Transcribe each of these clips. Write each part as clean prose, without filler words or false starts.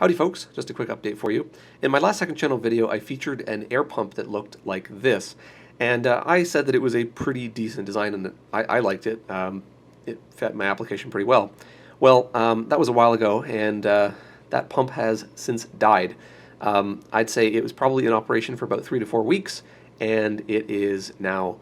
Howdy folks, just a quick update for you. In my last Second Channel video I featured an air pump that looked like this, and I said that it was a pretty decent design and that I liked it. It fit my application pretty well. Well, that was a while ago, and that pump has since died. I'd say it was probably in operation for about 3 to 4 weeks, and it is now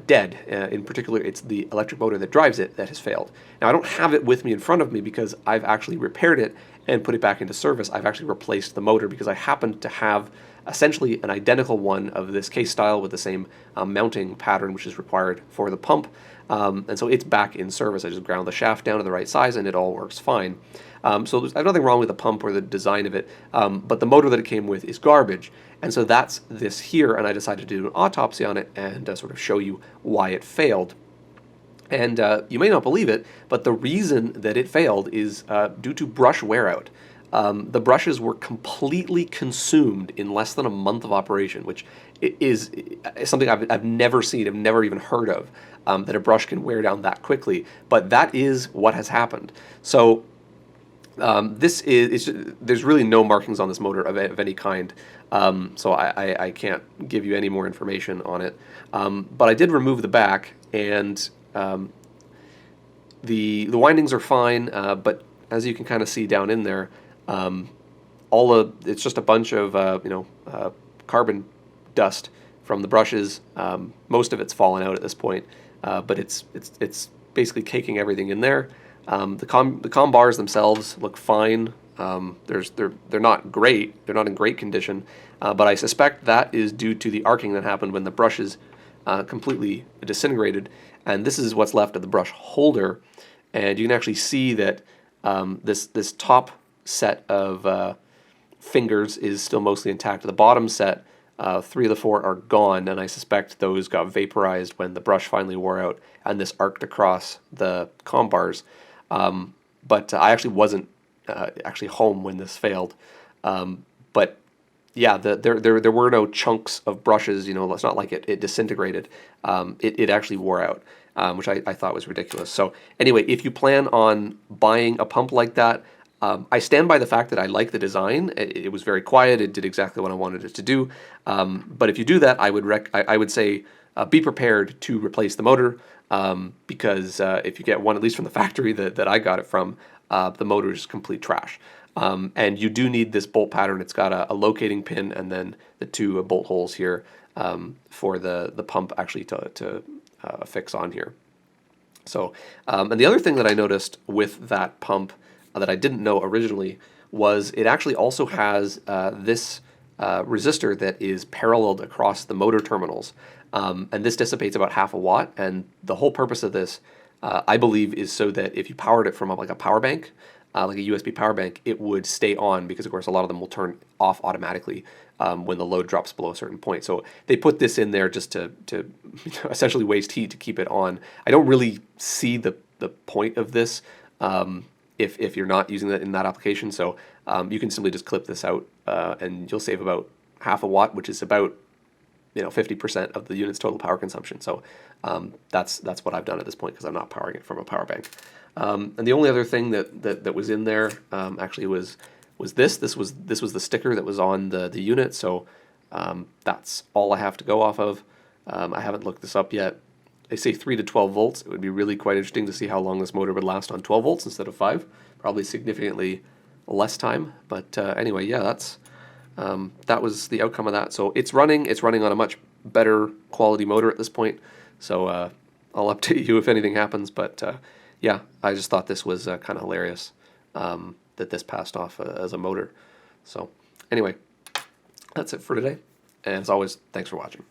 dead. In particular, it's the electric motor that drives it that has failed. Now, I don't have it with me in front of me because I've actually repaired it and put it back into service. I've actually replaced the motor because I happened to have essentially an identical one of this case style with the same mounting pattern which is required for the pump. And so it's back in service. I just ground the shaft down to the right size and it all works fine. So there's nothing wrong with the pump or the design of it, but the motor that it came with is garbage. And so that's this here, and I decided to do an autopsy on it and sort of show you why it failed. And you may not believe it, but the reason that it failed is due to brush wear out. The brushes were completely consumed in less than a month of operation, which is something I've never seen, I've never even heard of, that a brush can wear down that quickly. But that is what has happened. So there's really no markings on this motor of any kind, so I can't give you any more information on it. But I did remove the back, and the windings are fine, but as you can kind of see down in there, it's just a bunch of carbon dust from the brushes. Most of it's fallen out at this point, but it's basically caking everything in there. The comm bars themselves look fine. They're not great. They're not in great condition, but I suspect that is due to the arcing that happened when the brushes completely disintegrated. And this is what's left of the brush holder, and you can actually see that this top set of fingers is still mostly intact. The bottom set, 3 of the 4 are gone, and I suspect those got vaporized when the brush finally wore out and this arced across the comm bars. But I actually wasn't actually home when this failed. But yeah, there were no chunks of brushes. It's not like it disintegrated. It actually wore out, which I thought was ridiculous. So anyway, if you plan on buying a pump like that, I stand by the fact that I like the design. It was very quiet. It did exactly what I wanted it to do. But if you do that, I would say be prepared to replace the motor, because if you get one, at least from the factory that I got it from, the motor is complete trash. And you do need this bolt pattern. It's got a locating pin and then the 2 bolt holes here for the pump actually to fix on here. So, and the other thing that I noticed with that pump that I didn't know originally was it actually also has this resistor that is paralleled across the motor terminals. And this dissipates about half a watt, and the whole purpose of this, I believe, is so that if you powered it from like a power bank, like a USB power bank, it would stay on, because of course a lot of them will turn off automatically when the load drops below a certain point. So they put this in there just to essentially waste heat to keep it on. I don't really see the point of this if you're not using that in that application. So you can simply just clip this out and you'll save about half a watt, which is about 50% of the unit's total power consumption. So that's what I've done at this point, because I'm not powering it from a power bank. And the only other thing that was in there actually was this. This was the sticker that was on the unit. So that's all I have to go off of. I haven't looked this up yet. They say 3 to 12 volts. It would be really quite interesting to see how long this motor would last on 12 volts instead of 5. Probably significantly less time. But anyway, yeah, that was the outcome of that. So it's running on a much better quality motor at this point. So I'll update you if anything happens. But yeah, I just thought this was kind of hilarious that this passed off as a motor. So anyway, that's it for today. And as always, thanks for watching.